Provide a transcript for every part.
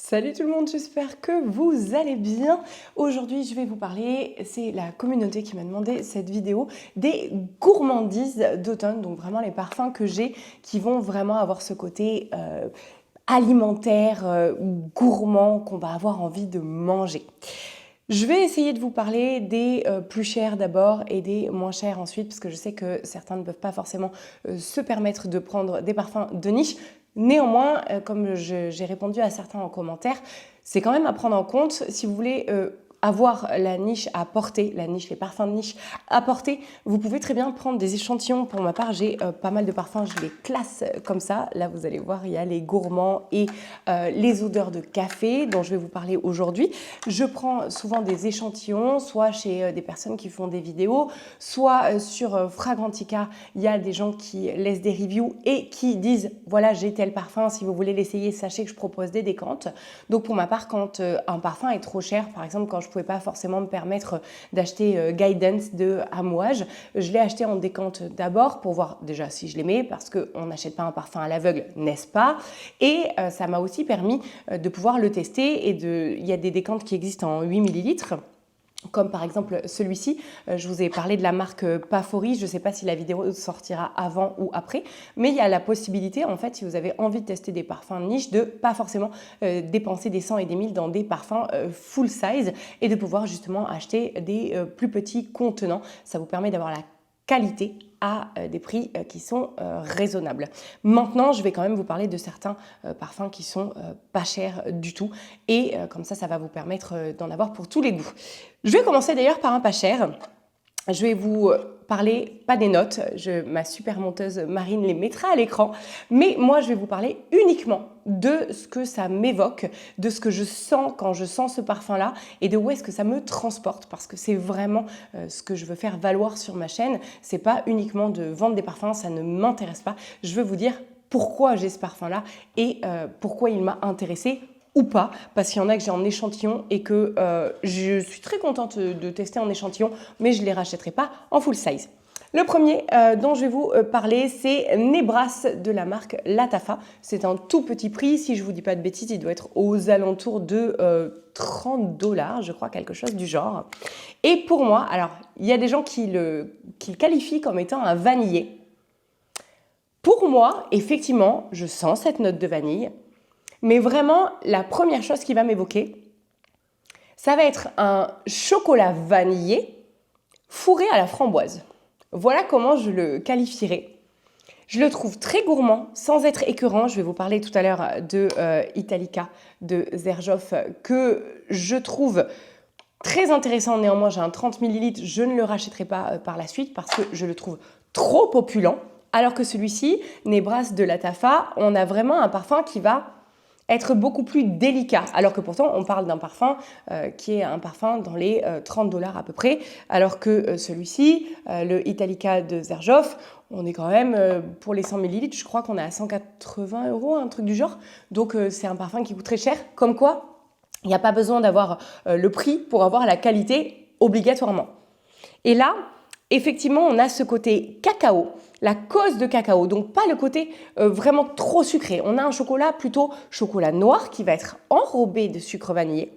Salut tout le monde, j'espère que vous allez bien. Aujourd'hui, je vais vous parler, c'est la communauté qui m'a demandé cette vidéo, des gourmandises d'automne, donc vraiment les parfums que j'ai qui vont vraiment avoir ce côté alimentaire, gourmand, qu'on va avoir envie de manger. Je vais essayer de vous parler des plus chers d'abord et des moins chers ensuite, parce que je sais que certains ne peuvent pas forcément se permettre de prendre des parfums de niche. Néanmoins, comme j'ai répondu à certains en commentaire, c'est quand même à prendre en compte si vous voulez avoir la niche à porter, la niche, les parfums de niche à porter, vous pouvez très bien prendre des échantillons. Pour ma part, j'ai pas mal de parfums, je les classe comme ça. Là, vous allez voir, il y a les gourmands et les odeurs de café dont je vais vous parler aujourd'hui. Je prends souvent des échantillons, soit chez des personnes qui font des vidéos, soit sur Fragrantica, il y a des gens qui laissent des reviews et qui disent « Voilà, j'ai tel parfum, si vous voulez l'essayer, sachez que je propose des décantes ». Donc pour ma part, quand un parfum est trop cher, par exemple quand je ne pouvais pas forcément me permettre d'acheter Guidance de Amouage, je l'ai acheté en décante d'abord pour voir déjà si je l'aimais, parce qu'on n'achète pas un parfum à l'aveugle, n'est-ce pas? Et ça m'a aussi permis de pouvoir le tester. Il y a des décantes qui existent en 8 millilitres. Comme par exemple celui-ci, je vous ai parlé de la marque Pafori, je ne sais pas si la vidéo sortira avant ou après, mais il y a la possibilité, en fait, si vous avez envie de tester des parfums de niche, de pas forcément dépenser des 100 et des 1000 dans des parfums full size et de pouvoir justement acheter des plus petits contenants. Ça vous permet d'avoir la qualité à des prix qui sont raisonnables. Maintenant, je vais quand même vous parler de certains parfums qui sont pas chers du tout et comme ça va vous permettre d'en avoir pour tous les goûts. Je vais commencer d'ailleurs par un pas cher. Je vais vous parler, pas des notes, ma super monteuse Marine les mettra à l'écran, mais moi je vais vous parler uniquement de ce que ça m'évoque, de ce que je sens quand je sens ce parfum-là et de où est-ce que ça me transporte, parce que c'est vraiment ce que je veux faire valoir sur ma chaîne. C'est pas uniquement de vendre des parfums, ça ne m'intéresse pas. Je veux vous dire pourquoi j'ai ce parfum-là et pourquoi il m'a intéressée ou pas, parce qu'il y en a que j'ai en échantillon et que je suis très contente de tester en échantillon, mais je ne les rachèterai pas en full size. Le premier dont je vais vous parler, c'est Nebras de la marque Latafa. C'est un tout petit prix, si je ne vous dis pas de bêtises, il doit être aux alentours de 30 $, je crois, quelque chose du genre. Et pour moi, alors, il y a des gens qui le qualifient comme étant un vanillé. Pour moi, effectivement, je sens cette note de vanille. Mais vraiment, la première chose qui va m'évoquer, ça va être un chocolat vanillé fourré à la framboise. Voilà comment je le qualifierais. Je le trouve très gourmand, sans être écœurant. Je vais vous parler tout à l'heure de Italica de Xerjoff, que je trouve très intéressant. Néanmoins, j'ai un 30 ml, je ne le rachèterai pas par la suite parce que je le trouve trop opulent. Alors que celui-ci, Nebras de Latafa, on a vraiment un parfum qui va être beaucoup plus délicat, alors que pourtant on parle d'un parfum qui est un parfum dans les 30 $ à peu près, alors que celui-ci, le Italica de Xerjoff, on est quand même, pour les 100 ml, je crois qu'on est à 180 €, un truc du genre, donc c'est un parfum qui coûte très cher, comme quoi il n'y a pas besoin d'avoir le prix pour avoir la qualité obligatoirement. Et là, effectivement, on a ce côté cacao, la cause de cacao, donc pas le côté vraiment trop sucré. On a un chocolat plutôt chocolat noir qui va être enrobé de sucre vanillé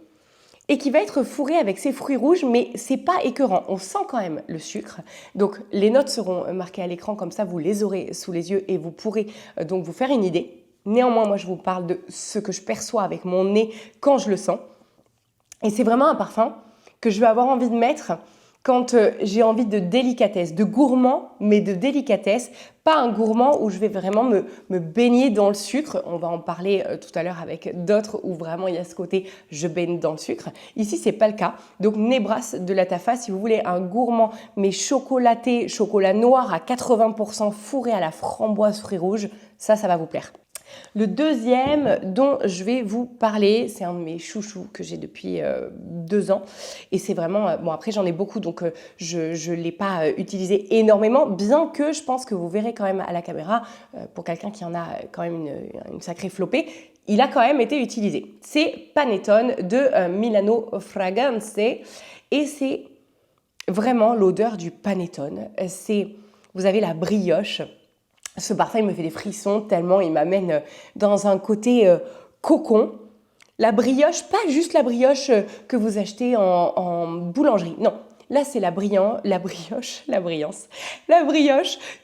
et qui va être fourré avec ses fruits rouges, mais c'est pas écœurant. On sent quand même le sucre. Donc les notes seront marquées à l'écran, comme ça vous les aurez sous les yeux et vous pourrez donc vous faire une idée. Néanmoins, moi je vous parle de ce que je perçois avec mon nez quand je le sens. Et c'est vraiment un parfum que je vais avoir envie de mettre quand j'ai envie de délicatesse, de gourmand, mais de délicatesse, pas un gourmand où je vais vraiment me baigner dans le sucre. On va en parler tout à l'heure avec d'autres où vraiment il y a ce côté je baigne dans le sucre. Ici, c'est pas le cas. Donc, Nebras de Latafa, si vous voulez un gourmand, mais chocolaté, chocolat noir à 80% fourré à la framboise fruits rouges, ça va vous plaire. Le deuxième dont je vais vous parler, c'est un de mes chouchous que j'ai depuis 2 ans et c'est vraiment, bon après j'en ai beaucoup donc je ne l'ai pas utilisé énormément, bien que je pense que vous verrez quand même à la caméra, pour quelqu'un qui en a quand même une sacrée flopée, il a quand même été utilisé. C'est Panettone de Milano Fragranze et c'est vraiment l'odeur du panettone. Vous avez la brioche. Ce parfum, il me fait des frissons tellement il m'amène dans un côté cocon. la brioche, pas juste la brioche que vous achetez en boulangerie. Non, là c'est la brioche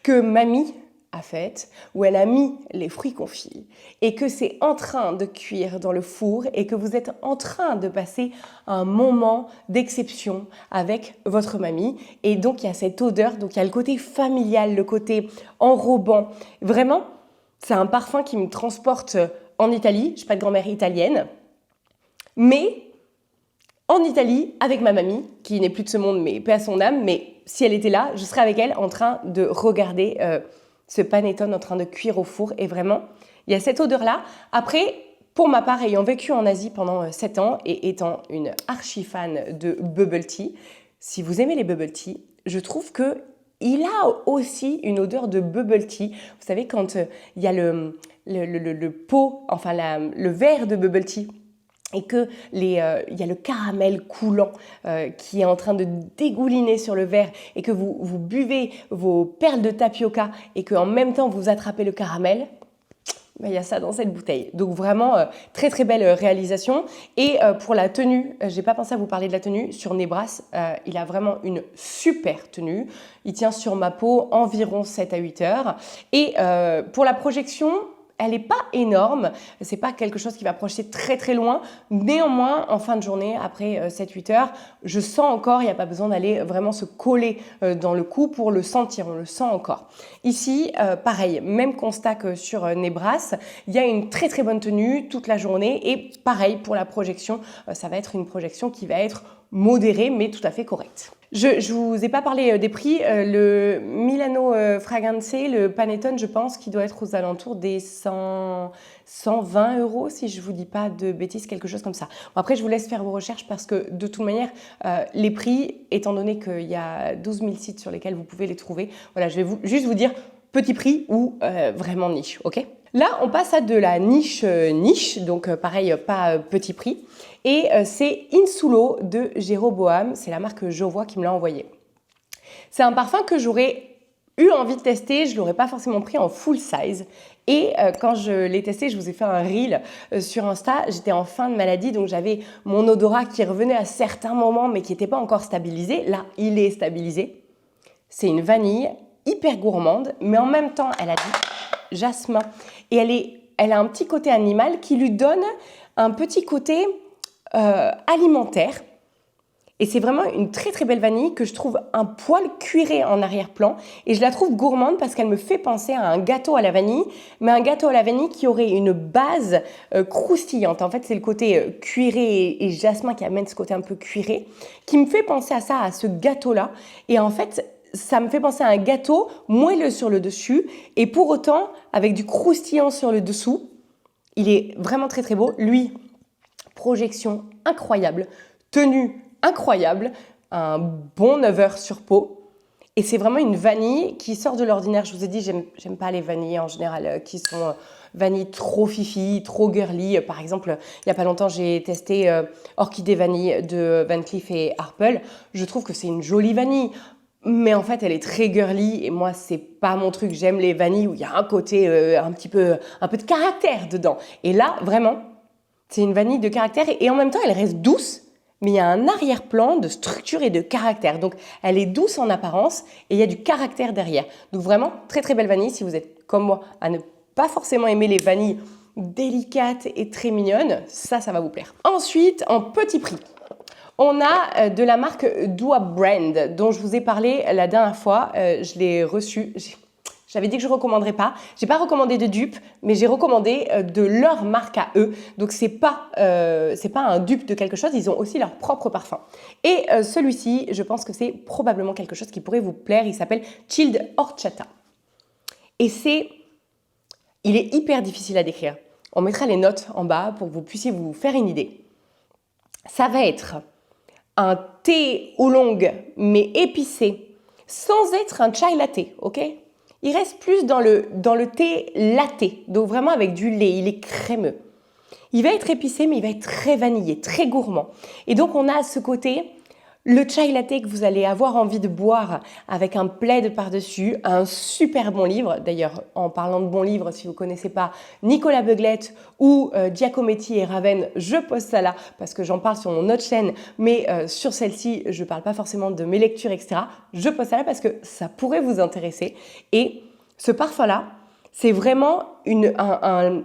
que mamie a faite, où elle a mis les fruits confits et que c'est en train de cuire dans le four et que vous êtes en train de passer un moment d'exception avec votre mamie. Et donc il y a cette odeur, donc il y a le côté familial, le côté enrobant. Vraiment, c'est un parfum qui me transporte en Italie. Je suis pas de grand-mère italienne, mais en Italie avec ma mamie, qui n'est plus de ce monde, mais paix à son âme. Mais si elle était là, je serais avec elle en train de regarder ce panettone en train de cuire au four. Et vraiment, il y a cette odeur-là. Après, pour ma part, ayant vécu en Asie pendant 7 ans et étant une archi-fan de bubble tea, si vous aimez les bubble tea, je trouve que il a aussi une odeur de bubble tea. Vous savez, quand il y a le pot, enfin le verre de bubble tea, et que il y a le caramel coulant qui est en train de dégouliner sur le verre et que vous buvez vos perles de tapioca et qu'en même temps vous attrapez le caramel, ben, il y a ça dans cette bouteille. Donc vraiment, très très belle réalisation. Et pour la tenue, j'ai pas pensé à vous parler de la tenue. Sur Nebras, il a vraiment une super tenue. Il tient sur ma peau environ 7 à 8 heures. Et pour la projection, elle n'est pas énorme, c'est pas quelque chose qui va projeter très très loin. Néanmoins, en fin de journée, après 7-8 heures, je sens encore, il n'y a pas besoin d'aller vraiment se coller dans le cou pour le sentir, on le sent encore. Ici, pareil, même constat que sur Nebras, il y a une très très bonne tenue toute la journée et pareil pour la projection, ça va être une projection qui va être modérée mais tout à fait correcte. Je vous ai pas parlé des prix. Le Milano Fragranze, le panettone, je pense qu'il doit être aux alentours des 120 € si je vous dis pas de bêtises, quelque chose comme ça. Bon, après, je vous laisse faire vos recherches parce que de toute manière, les prix, étant donné qu'il y a 12 000 sites sur lesquels vous pouvez les trouver, voilà, je vais juste vous dire petit prix ou vraiment niche, ok ? Là, on passe à de la niche, donc pareil, pas petit prix. Et c'est Insulo de Jéroboam, c'est la marque Jovois qui me l'a envoyé. C'est un parfum que j'aurais eu envie de tester, je ne l'aurais pas forcément pris en full size. Et quand je l'ai testé, je vous ai fait un reel sur Insta, j'étais en fin de maladie, donc j'avais mon odorat qui revenait à certains moments, mais qui n'était pas encore stabilisé. Là, il est stabilisé. C'est une vanille hyper gourmande, mais en même temps, elle a du jasmin. Et elle a un petit côté animal qui lui donne un petit côté alimentaire. Et c'est vraiment une très très belle vanille que je trouve un poil cuiré en arrière-plan. Et je la trouve gourmande parce qu'elle me fait penser à un gâteau à la vanille, mais un gâteau à la vanille qui aurait une base croustillante. En fait, c'est le côté cuiré et jasmin qui amène ce côté un peu cuiré, qui me fait penser à ça, à ce gâteau-là. Et en fait, ça me fait penser à un gâteau moelleux sur le dessus et pour autant avec du croustillant sur le dessous. Il est vraiment très très beau. Lui, projection incroyable, tenue incroyable, un bon 9 heures sur peau. Et c'est vraiment une vanille qui sort de l'ordinaire. Je vous ai dit, j'aime pas les vanilles en général qui sont vanilles trop fifi, trop girly. Par exemple, il y a pas longtemps, j'ai testé Orchidée Vanille de Van Cleef & Arpels. Je trouve que c'est une jolie vanille. Mais en fait, elle est très girly et moi, c'est pas mon truc. J'aime les vanilles où il y a un côté un peu de caractère dedans. Et là, vraiment, c'est une vanille de caractère et en même temps, elle reste douce, mais il y a un arrière-plan de structure et de caractère. Donc, elle est douce en apparence et il y a du caractère derrière. Donc, vraiment, très très belle vanille. Si vous êtes comme moi à ne pas forcément aimer les vanilles délicates et très mignonnes, ça va vous plaire. Ensuite, en petit prix. On a de la marque Dua Brand dont je vous ai parlé la dernière fois. Je l'ai reçu. J'avais dit que je ne recommanderais pas. Je n'ai pas recommandé de dupe, mais j'ai recommandé de leur marque à eux. Donc, ce n'est pas un dupe de quelque chose. Ils ont aussi leur propre parfum. Et celui-ci, je pense que c'est probablement quelque chose qui pourrait vous plaire. Il s'appelle Chilled Horchata. Et il est hyper difficile à décrire. On mettra les notes en bas pour que vous puissiez vous faire une idée. Ça va être un thé oolong, mais épicé, sans être un chai latte, ok ? Il reste plus dans le thé latte, donc vraiment avec du lait, il est crémeux. Il va être épicé, mais il va être très vanillé, très gourmand. Et donc, on a ce côté le chai latte que vous allez avoir envie de boire avec un plaid par-dessus, un super bon livre. D'ailleurs, en parlant de bons livres, si vous ne connaissez pas Nicolas Beuglette ou Giacometti et Raven, je poste ça là parce que j'en parle sur mon autre chaîne, mais sur celle-ci, je ne parle pas forcément de mes lectures, etc. Je poste ça là parce que ça pourrait vous intéresser. Et ce parfum-là, c'est vraiment un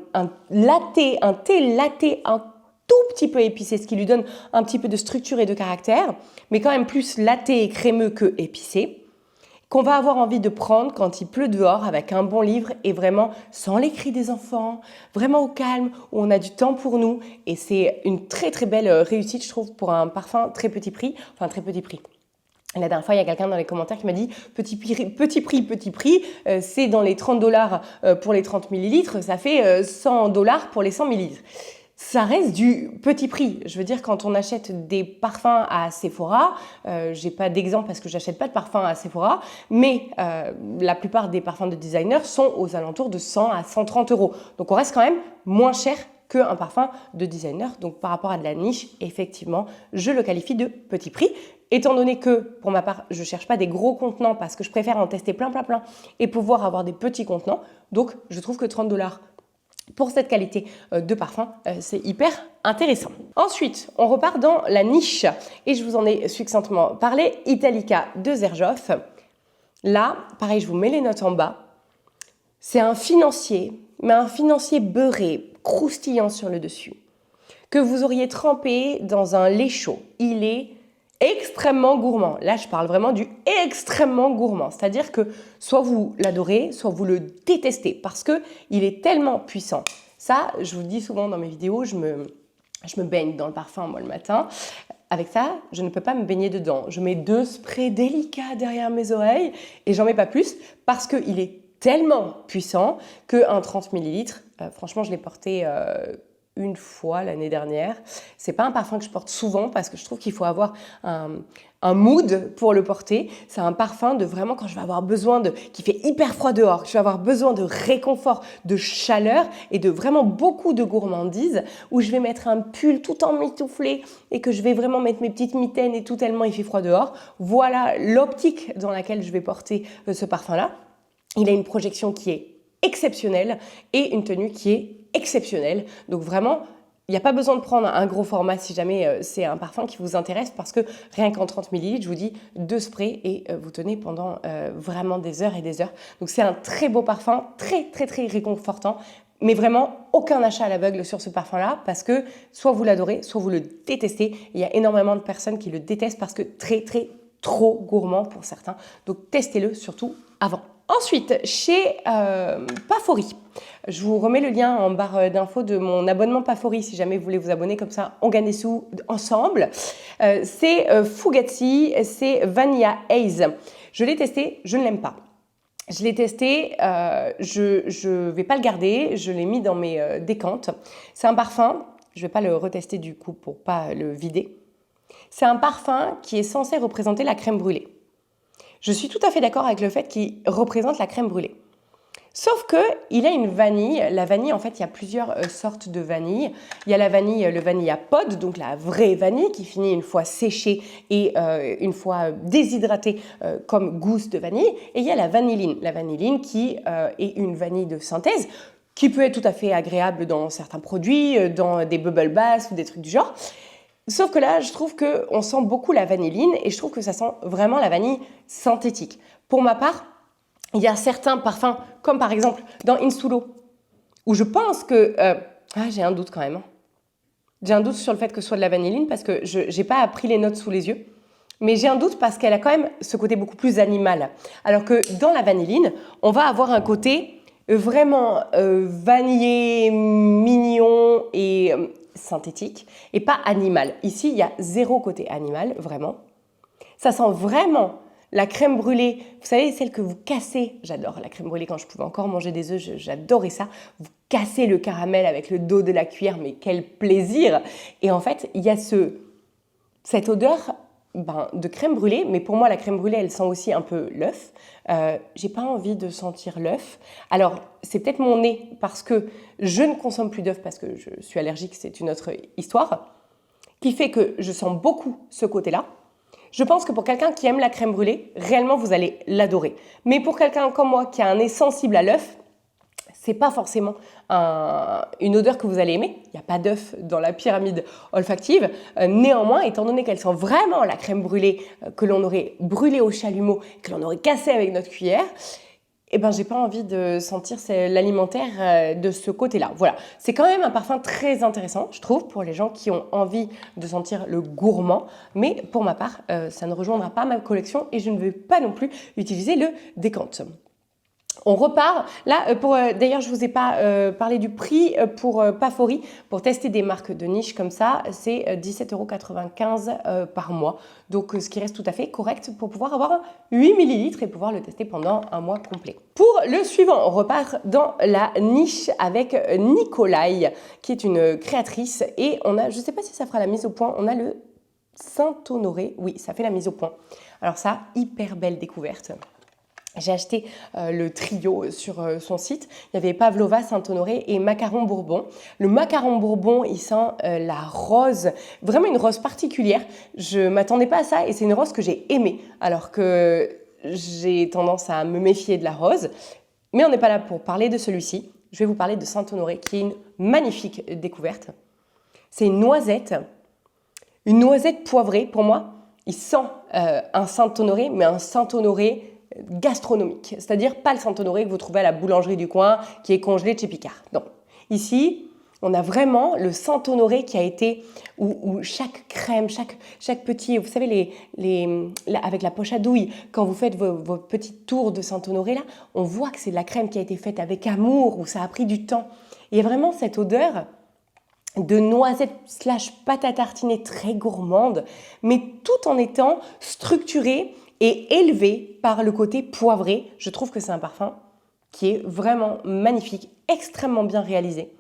latte, un thé latte, un tout petit peu épicé, ce qui lui donne un petit peu de structure et de caractère, mais quand même plus latte et crémeux que épicé, qu'on va avoir envie de prendre quand il pleut dehors avec un bon livre et vraiment sans les cris des enfants, vraiment au calme, où on a du temps pour nous. Et c'est une très très belle réussite, je trouve, pour un parfum très petit prix, enfin très petit prix. La dernière fois, il y a quelqu'un dans les commentaires qui m'a dit petit prix, c'est dans les $30 pour les 30 millilitres, ça fait $100 pour les 100 millilitres. Ça reste du petit prix. Je veux dire, quand on achète des parfums à Sephora, j'ai pas d'exemple parce que j'achète pas de parfums à Sephora, mais la plupart des parfums de designer sont aux alentours de 100 à 130 euros. Donc on reste quand même moins cher qu'un parfum de designer. Donc par rapport à de la niche, effectivement, je le qualifie de petit prix. Étant donné que, pour ma part, je ne cherche pas des gros contenants parce que je préfère en tester plein et pouvoir avoir des petits contenants. Donc, je trouve que $30 pour cette qualité de parfum, c'est hyper intéressant. Ensuite, on repart dans la niche et je vous en ai succinctement parlé. Italica de Xerjoff. Là, pareil, je vous mets les notes en bas. C'est un financier, mais un financier beurré, croustillant sur le dessus, que vous auriez trempé dans un lait chaud. Il est extrêmement gourmand. Là, je parle vraiment du extrêmement gourmand. C'est-à-dire que soit vous l'adorez, soit vous le détestez parce qu'il est tellement puissant. Ça, je vous le dis souvent dans mes vidéos, je me baigne dans le parfum, moi, le matin. Avec ça, je ne peux pas me baigner dedans. Je mets 2 sprays délicats derrière mes oreilles et j'en mets pas plus parce qu'il est tellement puissant qu'un 30 millilitres, franchement, je l'ai porté une fois l'année dernière. C'est pas un parfum que je porte souvent parce que je trouve qu'il faut avoir un mood pour le porter. C'est un parfum de vraiment quand je vais avoir besoin qui fait hyper froid dehors, que je vais avoir besoin de réconfort, de chaleur et de vraiment beaucoup de gourmandise où je vais mettre un pull tout en mitouflé et que je vais vraiment mettre mes petites mitaines et tout tellement il fait froid dehors. Voilà l'optique dans laquelle je vais porter ce parfum-là. Il a une projection qui est exceptionnelle et une tenue qui est exceptionnelle. Donc vraiment, il n'y a pas besoin de prendre un gros format si jamais c'est un parfum qui vous intéresse parce que rien qu'en 30 ml, je vous dis 2 sprays et vous tenez pendant vraiment des heures et des heures. Donc c'est un très beau parfum, très très très réconfortant. Mais vraiment, aucun achat à l'aveugle sur ce parfum-là parce que soit vous l'adorez, soit vous le détestez. Il y a énormément de personnes qui le détestent parce que trop gourmand pour certains. Donc testez-le surtout avant. Ensuite, chez Pafori, je vous remets le lien en barre d'infos de mon abonnement Pafori si jamais vous voulez vous abonner, comme ça on gagne des sous ensemble. C'est Fugazi, c'est Vanilla Haze. Je l'ai testé, je ne l'aime pas. Je l'ai testé, je ne vais pas le garder, je l'ai mis dans mes décantes. C'est un parfum, je ne vais pas le retester du coup pour ne pas le vider. C'est un parfum qui est censé représenter la crème brûlée. Je suis tout à fait d'accord avec le fait qu'il représente la crème brûlée. Sauf qu'il a une vanille. La vanille, en fait, il y a plusieurs sortes de vanille. Il y a la vanille, le vanilla pod, donc la vraie vanille qui finit une fois séchée et une fois déshydratée comme gousse de vanille. Et il y a la vanilline. La vanilline qui est une vanille de synthèse qui peut être tout à fait agréable dans certains produits, dans des bubble baths ou des trucs du genre. Sauf que là, je trouve qu'on sent beaucoup la vanilline et je trouve que ça sent vraiment la vanille synthétique. Pour ma part, il y a certains parfums, comme par exemple dans Insulo, où je pense que... j'ai un doute quand même. J'ai un doute sur le fait que ce soit de la vanilline parce que je n'ai pas pris les notes sous les yeux. Mais j'ai un doute parce qu'elle a quand même ce côté beaucoup plus animal. Alors que dans la vanilline, on va avoir un côté vraiment vanillé, mignon et... synthétique et pas animal. Ici, il y a 0 côté animal, vraiment. Ça sent vraiment la crème brûlée. Vous savez, celle que vous cassez. J'adore la crème brûlée quand je pouvais encore manger des œufs. J'adorais ça. Vous cassez le caramel avec le dos de la cuillère, mais quel plaisir! Et en fait, il y a cette odeur de crème brûlée, mais pour moi, la crème brûlée, elle sent aussi un peu l'œuf. J'ai pas envie de sentir l'œuf. Alors, c'est peut-être mon nez parce que je ne consomme plus d'œufs parce que je suis allergique, c'est une autre histoire, qui fait que je sens beaucoup ce côté-là. Je pense que pour quelqu'un qui aime la crème brûlée, réellement, vous allez l'adorer. Mais pour quelqu'un comme moi qui a un nez sensible à l'œuf, c'est pas forcément une odeur que vous allez aimer. Il n'y a pas d'œuf dans la pyramide olfactive. Néanmoins, étant donné qu'elle sent vraiment la crème brûlée que l'on aurait brûlée au chalumeau, que l'on aurait cassée avec notre cuillère, eh ben, j'ai pas envie de sentir l'alimentaire de ce côté-là. Voilà, c'est quand même un parfum très intéressant, je trouve, pour les gens qui ont envie de sentir le gourmand. Mais pour ma part, ça ne rejoindra pas ma collection et je ne vais pas non plus utiliser le décante. On repart. Là, d'ailleurs, je ne vous ai pas parlé du prix pour Pafori. Pour tester des marques de niche comme ça, c'est 17,95 € par mois. Donc, ce qui reste tout à fait correct pour pouvoir avoir 8 ml et pouvoir le tester pendant un mois complet. Pour le suivant, on repart dans la niche avec Nicolai, qui est une créatrice. Et on a, je ne sais pas si ça fera la mise au point, on a le Saint-Honoré. Oui, ça fait la mise au point. Alors ça, hyper belle découverte. J'ai acheté le trio sur son site. Il y avait Pavlova, Saint-Honoré et Macaron Bourbon. Le Macaron Bourbon, il sent la rose, vraiment une rose particulière. Je ne m'attendais pas à ça et c'est une rose que j'ai aimée, alors que j'ai tendance à me méfier de la rose. Mais on n'est pas là pour parler de celui-ci. Je vais vous parler de Saint-Honoré, qui est une magnifique découverte. C'est une noisette poivrée pour moi. Il sent un Saint-Honoré, mais un Saint-Honoré gastronomique, c'est-à-dire pas le Saint-Honoré que vous trouvez à la boulangerie du coin qui est congelé de chez Picard. Non, ici on a vraiment le Saint-Honoré qui a été où chaque crème, chaque petit, vous savez avec la poche à douille, quand vous faites vos petites tours de Saint-Honoré là, on voit que c'est de la crème qui a été faite avec amour, où ça a pris du temps. Il y a vraiment cette odeur de noisette / pâte à tartiner très gourmande, mais tout en étant structuré et élevé par le côté poivré. Je trouve que c'est un parfum qui est vraiment magnifique, extrêmement bien réalisé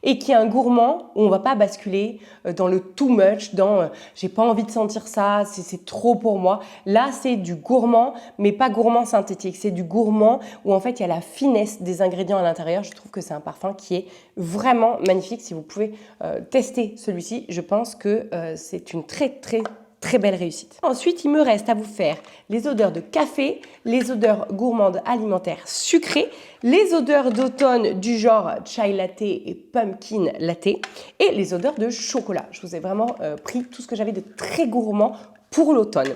et qui est un gourmand où on ne va pas basculer dans le too much, dans j'ai pas envie de sentir ça, c'est trop pour moi. Là, c'est du gourmand, mais pas gourmand synthétique. C'est du gourmand où en fait, il y a la finesse des ingrédients à l'intérieur. Je trouve que c'est un parfum qui est vraiment magnifique. Si vous pouvez tester celui-ci, je pense que c'est une très belle réussite. Ensuite, il me reste à vous faire les odeurs de café, les odeurs gourmandes alimentaires sucrées, les odeurs d'automne du genre chai latte et pumpkin latte et les odeurs de chocolat. Je vous ai vraiment pris tout ce que j'avais de très gourmand pour l'automne.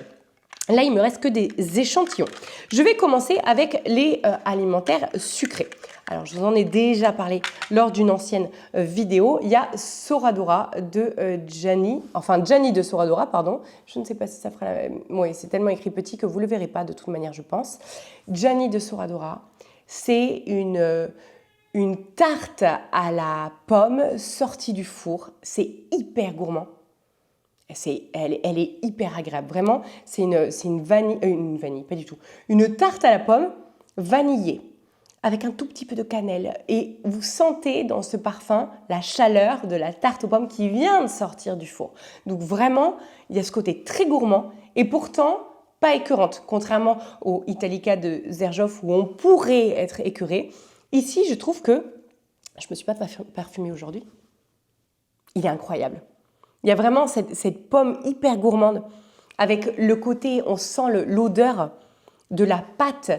Là, il me reste que des échantillons. Je vais commencer avec les alimentaires sucrés. Alors, je vous en ai déjà parlé lors d'une ancienne vidéo. Il y a Soradora de Gianni, enfin Gianni de Soradora, pardon. Je ne sais pas si ça fera la même. Oui, c'est tellement écrit petit que vous ne le verrez pas de toute manière, je pense. Gianni de Soradora, c'est une tarte à la pomme sortie du four. C'est hyper gourmand. Elle est hyper agréable. Vraiment, c'est une vanille, pas du tout. Une tarte à la pomme vanillée, avec un tout petit peu de cannelle. Et vous sentez dans ce parfum la chaleur de la tarte aux pommes qui vient de sortir du four. Donc vraiment, il y a ce côté très gourmand et pourtant pas écœurante. Contrairement au Italica de Xerjoff où on pourrait être écœuré. Ici, je trouve que, je ne me suis pas parfumée aujourd'hui, il est incroyable. Il y a vraiment cette pomme hyper gourmande avec le côté, on sent l'odeur de la pâte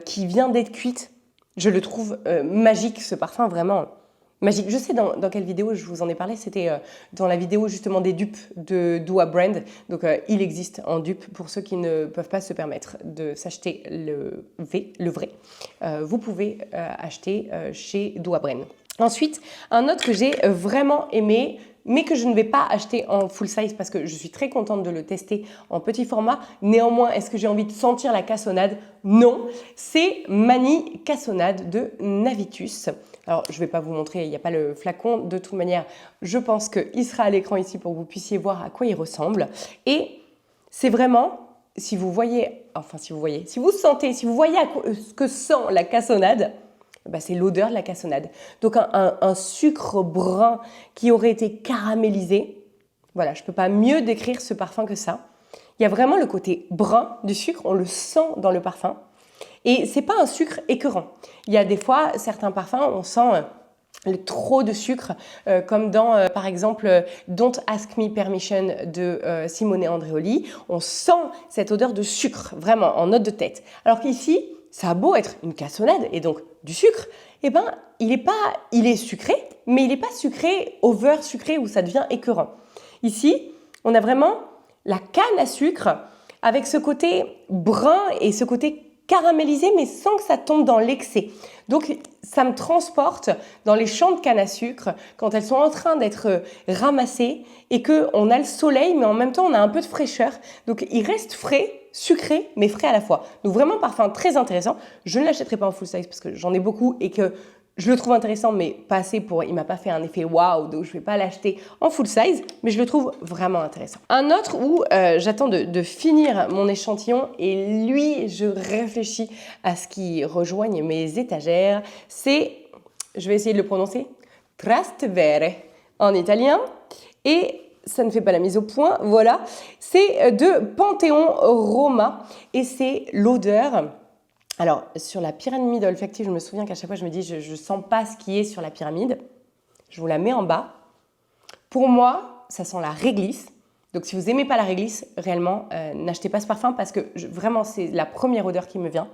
qui vient d'être cuite. Je le trouve magique, ce parfum, vraiment magique. Je sais dans quelle vidéo je vous en ai parlé, c'était dans la vidéo justement des dupes de Dua Brand. Donc il existe en dupe pour ceux qui ne peuvent pas se permettre de s'acheter le vrai. Vous pouvez acheter chez Dua Brand. Ensuite, un autre que j'ai vraiment aimé, mais que je ne vais pas acheter en full size parce que je suis très contente de le tester en petit format. Néanmoins, est-ce que j'ai envie de sentir la cassonade? Non, c'est Mani Cassonade de Navitus. Alors, je ne vais pas vous montrer, il n'y a pas le flacon. De toute manière, je pense qu'il sera à l'écran ici pour que vous puissiez voir à quoi il ressemble. Et c'est vraiment, si vous sentez, si vous voyez ce que sent la cassonade, bah, c'est l'odeur de la cassonade. Donc un sucre brun qui aurait été caramélisé. Voilà, je ne peux pas mieux décrire ce parfum que ça. Il y a vraiment le côté brun du sucre, on le sent dans le parfum. Et ce n'est pas un sucre écœurant. Il y a des fois, certains parfums, on sent trop de sucre, comme dans, par exemple, Don't Ask Me Permission de Simone Andreoli. On sent cette odeur de sucre, vraiment, en note de tête. Alors qu'ici, ça a beau être une cassonade, et donc du sucre, eh ben, il est sucré, mais il n'est pas sucré, over sucré, où ça devient écœurant. Ici, on a vraiment la canne à sucre, avec ce côté brun et ce côté caramélisé, mais sans que ça tombe dans l'excès. Donc, ça me transporte dans les champs de canne à sucre quand elles sont en train d'être ramassées et qu'on a le soleil, mais en même temps, on a un peu de fraîcheur. Donc, il reste frais, sucré, mais frais à la fois. Donc, vraiment, parfum très intéressant. Je ne l'achèterai pas en full size parce que j'en ai beaucoup et que je le trouve intéressant, mais pas assez pour... Il m'a pas fait un effet waouh, donc je ne vais pas l'acheter en full size, mais je le trouve vraiment intéressant. Un autre où j'attends de finir mon échantillon et lui, je réfléchis à ce qui rejoigne mes étagères, c'est, je vais essayer de le prononcer, Trastevere en italien, et ça ne fait pas la mise au point, voilà. C'est de Panthéon Roma et c'est l'odeur... Alors, sur la pyramide olfactive, je me souviens qu'à chaque fois, je me dis, je ne sens pas ce qui est sur la pyramide. Je vous la mets en bas. Pour moi, ça sent la réglisse. Donc, si vous n'aimez pas la réglisse, réellement, n'achetez pas ce parfum parce que vraiment, c'est la première odeur qui me vient.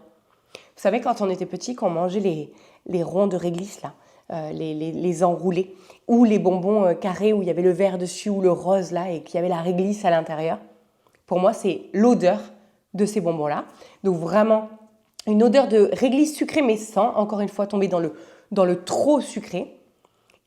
Vous savez, quand on était petit, quand on mangeait les ronds de réglisse, là, les enroulés, ou les bonbons carrés où il y avait le vert dessus ou le rose, là, et qu'il y avait la réglisse à l'intérieur. Pour moi, c'est l'odeur de ces bonbons-là. Donc, vraiment... une odeur de réglisse sucrée, mais sans, encore une fois, tomber dans le trop sucré.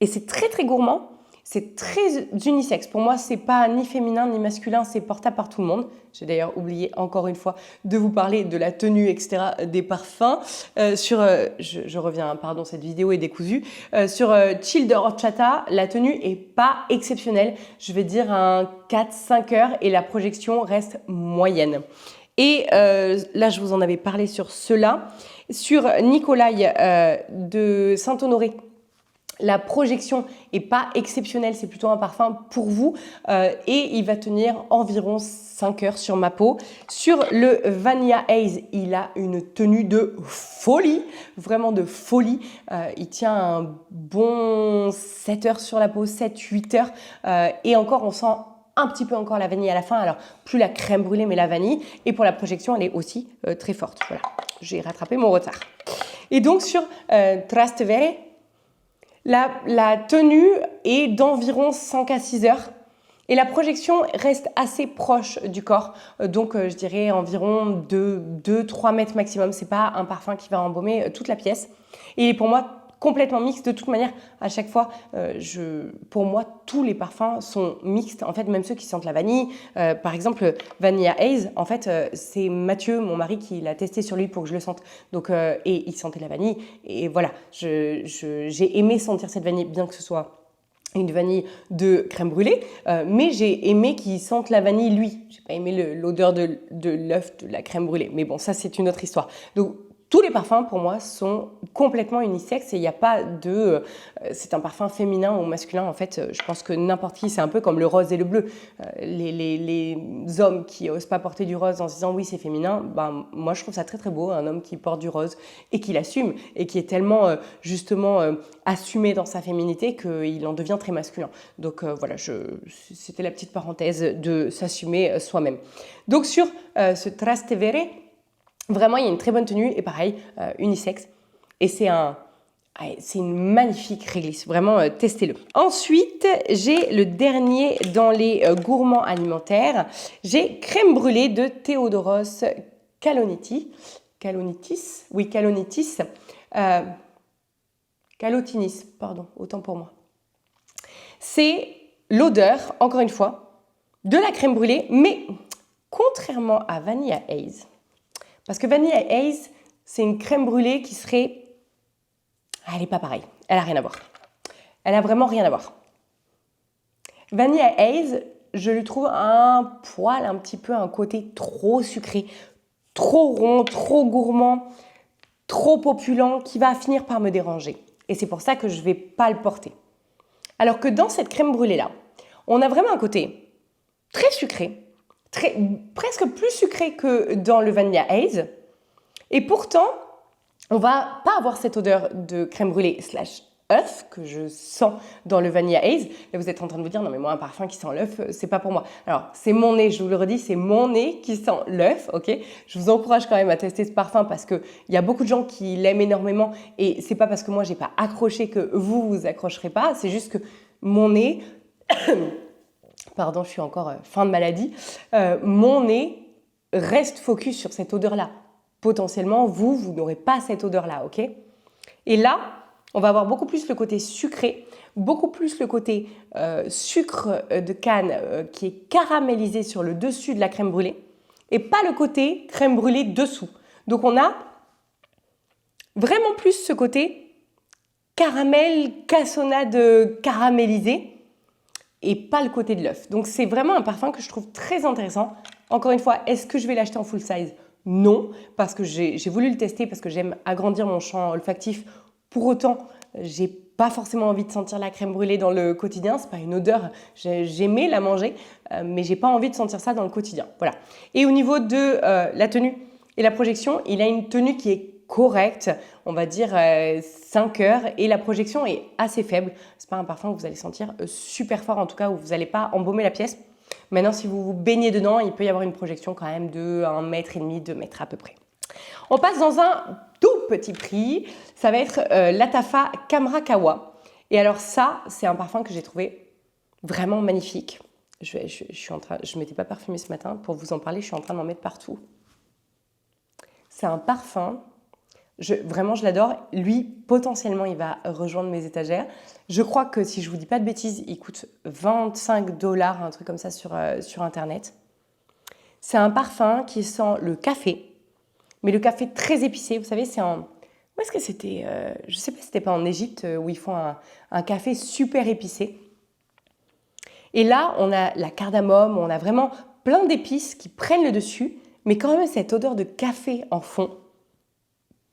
Et c'est très, très gourmand. C'est très unisexe. Pour moi, c'est pas ni féminin ni masculin, c'est portable par tout le monde. J'ai d'ailleurs oublié, encore une fois, de vous parler de la tenue, etc., des parfums. Je reviens, pardon, cette vidéo est décousue. Sur Chill de Horchata, la tenue est pas exceptionnelle. Je vais dire un 4-5 heures et la projection reste moyenne. Et là, je vous en avais parlé sur cela. Sur Nicolai de Saint-Honoré, la projection n'est pas exceptionnelle, c'est plutôt un parfum pour vous. Et il va tenir environ 5 heures sur ma peau. Sur le Vanilla Haze, il a une tenue de folie, vraiment de folie. Il tient un bon 7 heures sur la peau, 7-8 heures. Et encore, on sent un petit peu encore la vanille à la fin, alors plus la crème brûlée mais la vanille, et pour la projection elle est aussi très forte. Voilà, j'ai rattrapé mon retard. Et donc sur Trastevere, la tenue est d'environ 5 à 6 heures et la projection reste assez proche du corps, donc je dirais environ 2-3 mètres maximum. C'est pas un parfum qui va embaumer toute la pièce, et pour moi complètement mixte. De toute manière, à chaque fois, pour moi, tous les parfums sont mixtes. En fait, même ceux qui sentent la vanille. Par exemple, Vanilla Haze, en fait, c'est Mathieu, mon mari, qui l'a testé sur lui pour que je le sente. Donc, et il sentait la vanille. Et voilà, j'ai aimé sentir cette vanille, bien que ce soit une vanille de crème brûlée, mais j'ai aimé qu'il sente la vanille, lui. J'ai pas aimé l'odeur de l'œuf, de la crème brûlée. Mais bon, ça, c'est une autre histoire. Donc, tous les parfums, pour moi, sont complètement unisexes et il n'y a pas de... c'est un parfum féminin ou masculin. En fait, je pense que n'importe qui, c'est un peu comme le rose et le bleu. Les hommes qui n'osent pas porter du rose en se disant « oui, c'est féminin », ben, moi, je trouve ça très, très beau, un homme qui porte du rose et qui l'assume et qui est tellement, justement, assumé dans sa féminité qu'il en devient très masculin. Donc, voilà, c'était la petite parenthèse de s'assumer soi-même. Donc, sur ce Trastevere, vraiment, il y a une très bonne tenue et pareil, unisexe. Et c'est une magnifique réglisse. Vraiment, testez-le. Ensuite, j'ai le dernier dans les gourmands alimentaires. J'ai crème brûlée de Theodoros Kalonitis. Kalotinis, pardon, autant pour moi. C'est l'odeur, encore une fois, de la crème brûlée, mais contrairement à Vanilla Haze, parce que Vanilla Haze, c'est une crème brûlée qui serait... elle n'est pas pareille. Elle n'a rien à voir. Elle n'a vraiment rien à voir. Vanilla Haze, je lui trouve un poil, un petit peu un côté trop sucré, trop rond, trop gourmand, trop opulent, qui va finir par me déranger. Et c'est pour ça que je ne vais pas le porter. Alors que dans cette crème brûlée-là, on a vraiment un côté très sucré, presque plus sucré que dans le Vanilla Haze. Et pourtant, on va pas avoir cette odeur de crème brûlée œuf que je sens dans le Vanilla Haze. Et vous êtes en train de vous dire, non mais moi un parfum qui sent l'œuf, c'est pas pour moi. Alors c'est mon nez, je vous le redis, c'est mon nez qui sent l'œuf, ok? Je vous encourage quand même à tester ce parfum parce qu'il y a beaucoup de gens qui l'aiment énormément et c'est pas parce que moi j'ai pas accroché que vous accrocherez pas, c'est juste que mon nez, pardon, je suis encore fin de maladie, mon nez reste focus sur cette odeur-là. Potentiellement, vous n'aurez pas cette odeur-là, ok? Et là, on va avoir beaucoup plus le côté sucré, beaucoup plus le côté sucre de canne qui est caramélisé sur le dessus de la crème brûlée et pas le côté crème brûlée dessous. Donc on a vraiment plus ce côté caramel, cassonade caramélisée et pas le côté de l'œuf. Donc c'est vraiment un parfum que je trouve très intéressant. Encore une fois, est-ce que je vais l'acheter en full size? Non, parce que j'ai voulu le tester, parce que j'aime agrandir mon champ olfactif. Pour autant, j'ai pas forcément envie de sentir la crème brûlée dans le quotidien. C'est pas une odeur, j'aimais la manger, mais j'ai pas envie de sentir ça dans le quotidien. Voilà. Et au niveau de la tenue et la projection, il a une tenue qui est correcte, on va dire 5 heures, et la projection est assez faible. C'est pas un parfum que vous allez sentir super fort, en tout cas où vous n'allez pas embaumer la pièce. Maintenant, si vous vous baignez dedans, il peut y avoir une projection quand même de 1,5 m, 2 mètres à peu près. On passe dans un tout petit prix. Ça va être l'Atafa Kamrakawa. Et alors ça, c'est un parfum que j'ai trouvé vraiment magnifique. Je ne m'étais pas parfumée ce matin. Pour vous en parler, je suis en train d'en mettre partout. C'est un parfum, vraiment je l'adore. Lui, potentiellement, il va rejoindre mes étagères. Je crois que si je ne vous dis pas de bêtises, il coûte 25 $, un truc comme ça sur Internet. C'est un parfum qui sent le café, mais le café très épicé. Vous savez, c'est en... Où est-ce que c'était je ne sais pas si c'était pas en Égypte où ils font un café super épicé. Et là, on a la cardamome, on a vraiment plein d'épices qui prennent le dessus, mais quand même cette odeur de café en fond.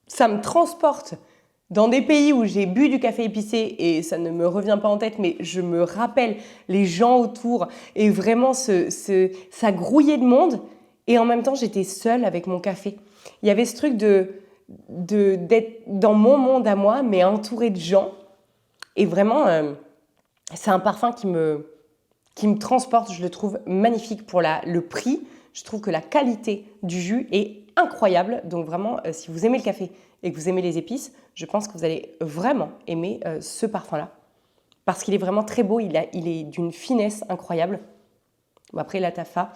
Ça me transporte dans des pays où j'ai bu du café épicé et ça ne me revient pas en tête, mais je me rappelle les gens autour et vraiment ça grouillait de monde et en même temps j'étais seule avec mon café. Il y avait ce truc d'être dans mon monde à moi, mais entourée de gens. Et vraiment, c'est un parfum qui me transporte. Je le trouve magnifique pour le prix. Je trouve que la qualité du jus est incroyable. Donc vraiment, si vous aimez le café et que vous aimez les épices, je pense que vous allez vraiment aimer ce parfum-là. Parce qu'il est vraiment très beau, il est d'une finesse incroyable. Bon, après, Latafa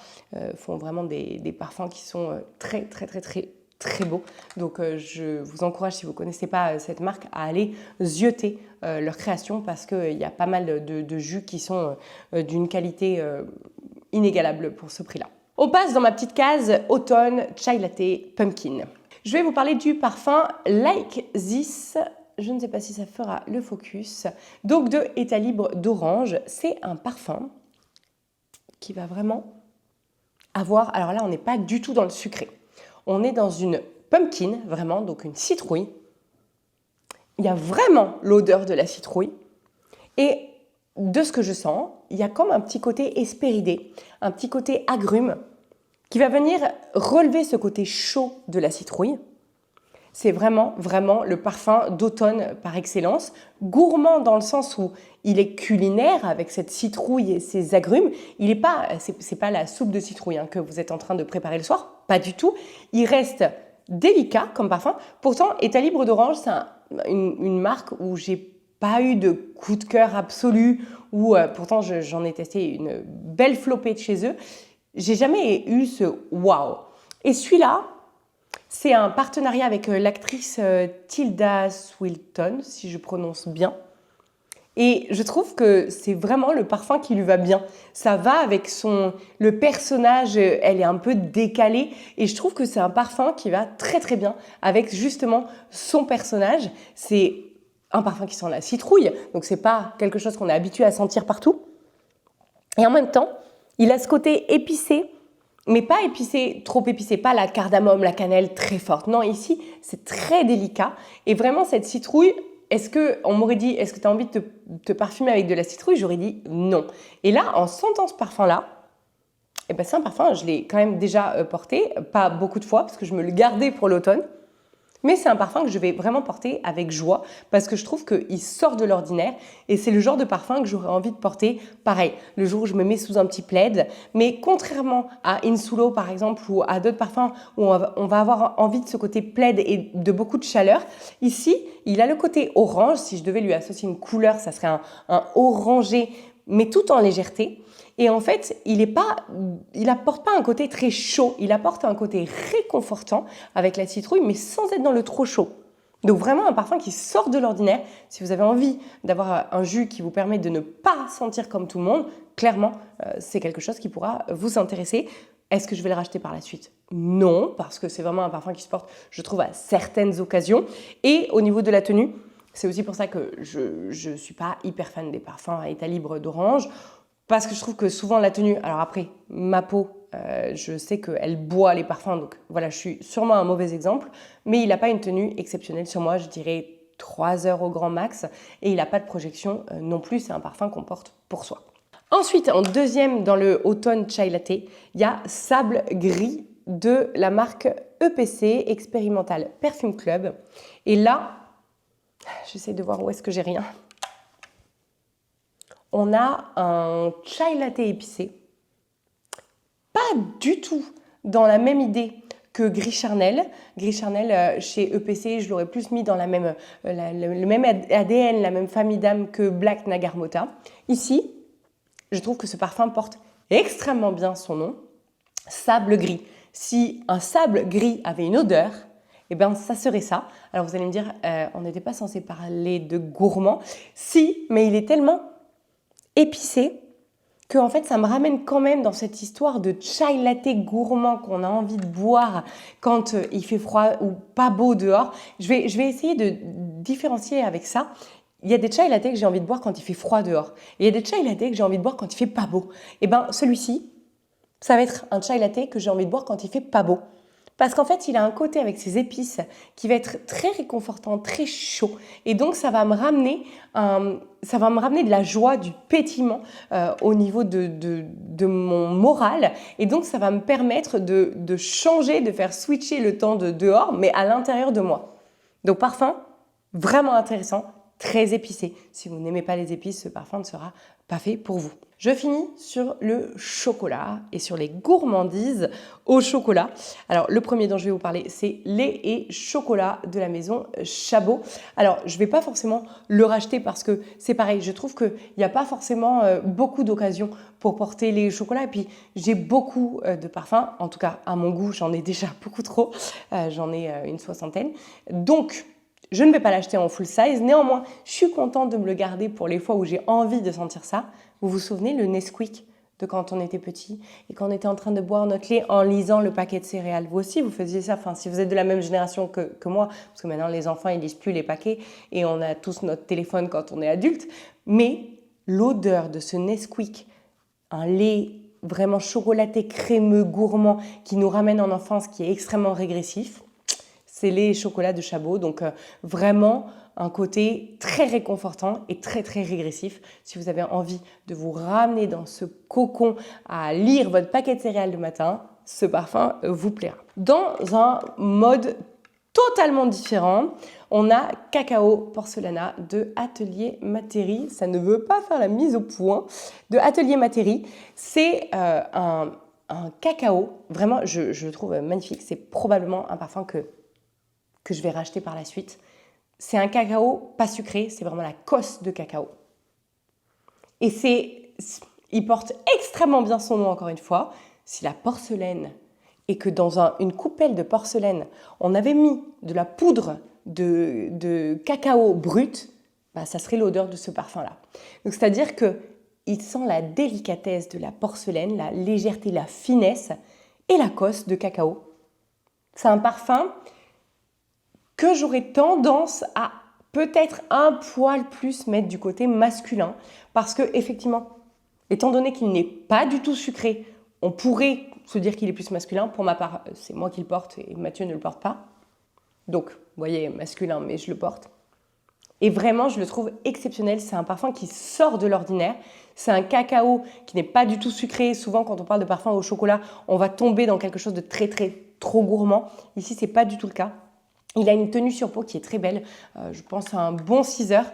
font vraiment des parfums qui sont très, très, très, très, très beaux. Donc, je vous encourage, si vous ne connaissez pas cette marque, à aller zioter leur création parce qu'il y a pas mal de jus qui sont d'une qualité inégalable pour ce prix-là. On passe dans ma petite case automne chai latte pumpkin. Je vais vous parler du parfum Like This. Je ne sais pas si ça fera le focus. Donc de État libre d'orange. C'est un parfum qui va vraiment avoir... Alors là, on n'est pas du tout dans le sucré. On est dans une pumpkin, vraiment, donc une citrouille. Il y a vraiment l'odeur de la citrouille. Et de ce que je sens, il y a comme un petit côté hespéridé, un petit côté agrume qui va venir relever ce côté chaud de la citrouille. C'est vraiment, vraiment le parfum d'automne par excellence. Gourmand dans le sens où il est culinaire avec cette citrouille et ses agrumes. Il n'est pas, c'est pas la soupe de citrouille que vous êtes en train de préparer le soir, pas du tout. Il reste délicat comme parfum. Pourtant, État libre d'orange, c'est une marque où j'ai pas eu de coup de cœur absolu, ou pourtant j'en ai testé une belle flopée de chez eux. J'ai jamais eu ce waouh. Et celui-là, c'est un partenariat avec l'actrice Tilda Swinton, si je prononce bien. Et je trouve que c'est vraiment le parfum qui lui va bien. Ça va avec le personnage, elle est un peu décalée. Et je trouve que c'est un parfum qui va très très bien avec justement son personnage. C'est un parfum qui sent la citrouille, donc c'est pas quelque chose qu'on est habitué à sentir partout. Et en même temps, il a ce côté épicé, mais pas épicé, trop épicé, pas la cardamome, la cannelle très forte. Non, ici, c'est très délicat. Et vraiment, cette citrouille, on m'aurait dit, est-ce que tu as envie de te parfumer avec de la citrouille? J'aurais dit non. Et là, en sentant ce parfum-là, eh ben, c'est un parfum, je l'ai quand même déjà porté, pas beaucoup de fois, parce que je me le gardais pour l'automne. Mais c'est un parfum que je vais vraiment porter avec joie parce que je trouve qu'il sort de l'ordinaire et c'est le genre de parfum que j'aurais envie de porter, pareil, le jour où je me mets sous un petit plaid. Mais contrairement à Insulo par exemple ou à d'autres parfums où on va avoir envie de ce côté plaid et de beaucoup de chaleur, ici, il a le côté orange. Si je devais lui associer une couleur, ça serait un orangé, mais tout en légèreté. Et en fait, il apporte pas un côté très chaud, il apporte un côté réconfortant avec la citrouille, mais sans être dans le trop chaud. Donc vraiment un parfum qui sort de l'ordinaire. Si vous avez envie d'avoir un jus qui vous permet de ne pas sentir comme tout le monde, clairement, c'est quelque chose qui pourra vous intéresser. Est-ce que je vais le racheter par la suite? Non, parce que c'est vraiment un parfum qui se porte, je trouve, à certaines occasions. Et au niveau de la tenue, c'est aussi pour ça que je ne suis pas hyper fan des parfums à état libre d'orange. Parce que je trouve que souvent la tenue, alors après, ma peau, je sais qu'elle boit les parfums, donc voilà, je suis sûrement un mauvais exemple, mais il n'a pas une tenue exceptionnelle sur moi, je dirais 3 heures au grand max, et il n'a pas de projection non plus, c'est un parfum qu'on porte pour soi. Ensuite, en deuxième, dans le automne chai latte, il y a Sable Gris de la marque EPC, Expérimental Perfume Club. Et là, j'essaie de voir où est-ce que j'ai rien. On a un chai latte épicé, pas du tout dans la même idée que Gris Charnel. Gris Charnel, chez EPC, je l'aurais plus mis dans le même ADN, la même famille d'âme que Black Nagarmota. Ici, je trouve que ce parfum porte extrêmement bien son nom, Sable Gris. Si un sable gris avait une odeur, eh bien, ça serait ça. Alors vous allez me dire, on n'était pas censé parler de gourmand. Si, mais il est tellement épicé que en fait ça me ramène quand même dans cette histoire de chai latte gourmand qu'on a envie de boire quand il fait froid ou pas beau dehors. Je vais essayer de différencier avec ça. Il y a des chai latte que j'ai envie de boire quand il fait froid dehors. Et il y a des chai latte que j'ai envie de boire quand il fait pas beau. Et bien celui-ci, ça va être un chai latte que j'ai envie de boire quand il fait pas beau. Parce qu'en fait, il a un côté avec ses épices qui va être très réconfortant, très chaud. Et donc, ça va me ramener de la joie, du pétillement au niveau de mon moral. Et donc, ça va me permettre de changer, de faire switcher le temps de dehors, mais à l'intérieur de moi. Donc, parfum vraiment intéressant, très épicé. Si vous n'aimez pas les épices, ce parfum ne sera pas fait pour vous. Je finis sur le chocolat et sur les gourmandises au chocolat. Alors, le premier dont je vais vous parler, c'est lait et chocolat de la maison Chabot. Alors, je ne vais pas forcément le racheter parce que c'est pareil, je trouve qu'il n'y a pas forcément beaucoup d'occasions pour porter les chocolats. Et puis, j'ai beaucoup de parfums, en tout cas à mon goût, j'en ai déjà beaucoup trop. J'en ai une 60aine. Donc, je ne vais pas l'acheter en full size. Néanmoins, je suis contente de me le garder pour les fois où j'ai envie de sentir ça. Vous vous souvenez le Nesquik de quand on était petit et quand on était en train de boire notre lait en lisant le paquet de céréales? Vous aussi, vous faisiez ça. Enfin, si vous êtes de la même génération que moi, parce que maintenant les enfants ils lisent plus les paquets et on a tous notre téléphone quand on est adulte. Mais l'odeur de ce Nesquik, un lait vraiment chocolaté, crémeux, gourmand, qui nous ramène en enfance, qui est extrêmement régressif, c'est lait et chocolat de Chabot. Donc vraiment un côté très réconfortant et très très régressif. Si vous avez envie de vous ramener dans ce cocon à lire votre paquet de céréales le matin, ce parfum vous plaira. Dans un mode totalement différent, on a Cacao Porcelana de Atelier Materi. Ça ne veut pas faire la mise au point. De Atelier Materi, c'est un cacao, vraiment je le trouve magnifique. C'est probablement un parfum que je vais racheter par la suite. C'est un cacao pas sucré, c'est vraiment la cosse de cacao. Et il porte extrêmement bien son nom encore une fois. Si la porcelaine et que dans une coupelle de porcelaine, on avait mis de la poudre de cacao brut, bah, ça serait l'odeur de ce parfum-là. Donc c'est-à-dire qu'il sent la délicatesse de la porcelaine, la légèreté, la finesse et la cosse de cacao. C'est un parfum que j'aurais tendance à peut-être un poil plus mettre du côté masculin parce que effectivement, étant donné qu'il n'est pas du tout sucré, on pourrait se dire qu'il est plus masculin. Pour ma part, c'est moi qui le porte et Mathieu ne le porte pas. Donc, vous voyez, masculin, mais je le porte. Et vraiment, je le trouve exceptionnel. C'est un parfum qui sort de l'ordinaire. C'est un cacao qui n'est pas du tout sucré. Souvent, quand on parle de parfum au chocolat, on va tomber dans quelque chose de très, très, trop gourmand. Ici, c'est pas du tout le cas. Il a une tenue sur peau qui est très belle, je pense à un bon 6 heures.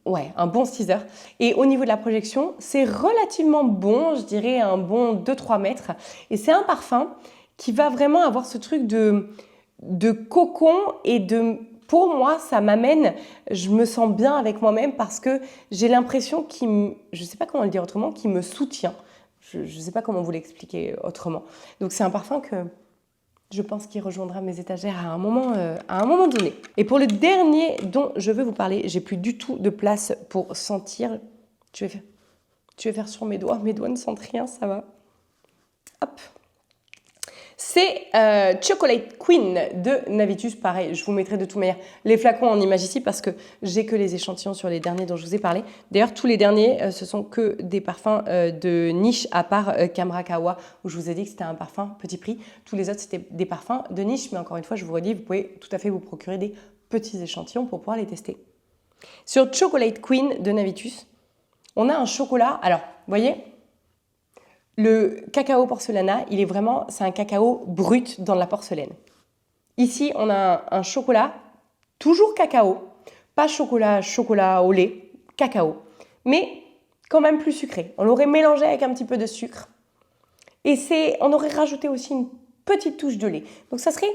Ouais, un bon 6 heures. Et au niveau de la projection, c'est relativement bon, je dirais un bon 2-3 mètres. Et c'est un parfum qui va vraiment avoir ce truc de cocon et de... Pour moi, ça m'amène, je me sens bien avec moi-même parce que j'ai l'impression qu'il me... Je ne sais pas comment le dire autrement, qu'il me soutient. Je ne sais pas comment vous l'expliquer autrement. Donc c'est un parfum que... Je pense qu'il rejoindra mes étagères à un moment donné. Et pour le dernier dont je veux vous parler, j'ai plus du tout de place pour sentir. Je vais faire sur mes doigts. Mes doigts ne sentent rien, ça va. Hop. C'est Chocolate Queen de Navitus. Pareil, je vous mettrai de toute manière les flacons en image ici parce que j'ai que les échantillons sur les derniers dont je vous ai parlé. D'ailleurs, tous les derniers, ce sont que des parfums de niche à part Camera Kawa où je vous ai dit que c'était un parfum petit prix. Tous les autres, c'était des parfums de niche. Mais encore une fois, je vous redis, vous pouvez tout à fait vous procurer des petits échantillons pour pouvoir les tester. Sur Chocolate Queen de Navitus, on a un chocolat. Alors, vous voyez, le cacao porcelana, c'est un cacao brut dans la porcelaine. Ici, on a un chocolat, toujours cacao, pas chocolat au lait, cacao, mais quand même plus sucré. On l'aurait mélangé avec un petit peu de sucre. Et on aurait rajouté aussi une petite touche de lait. Donc ça serait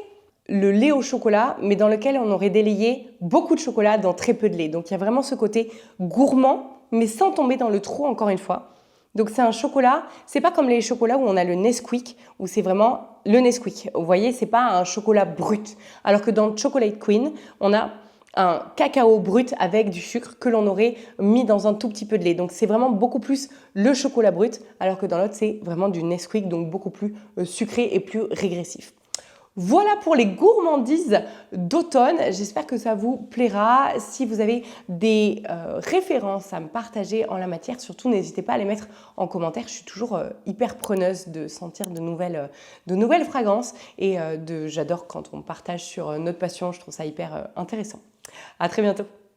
le lait au chocolat, mais dans lequel on aurait délayé beaucoup de chocolat dans très peu de lait. Donc il y a vraiment ce côté gourmand, mais sans tomber dans le trop encore une fois. Donc c'est un chocolat, c'est pas comme les chocolats où on a le Nesquik, où c'est vraiment le Nesquik. Vous voyez, c'est pas un chocolat brut. Alors que dans Chocolate Queen, on a un cacao brut avec du sucre que l'on aurait mis dans un tout petit peu de lait. Donc c'est vraiment beaucoup plus le chocolat brut, alors que dans l'autre, c'est vraiment du Nesquik, donc beaucoup plus sucré et plus régressif. Voilà pour les gourmandises d'automne. J'espère que ça vous plaira. Si vous avez des références à me partager en la matière, surtout n'hésitez pas à les mettre en commentaire. Je suis toujours hyper preneuse de sentir de nouvelles fragrances et j'adore quand on partage sur notre passion. Je trouve ça hyper intéressant. À très bientôt.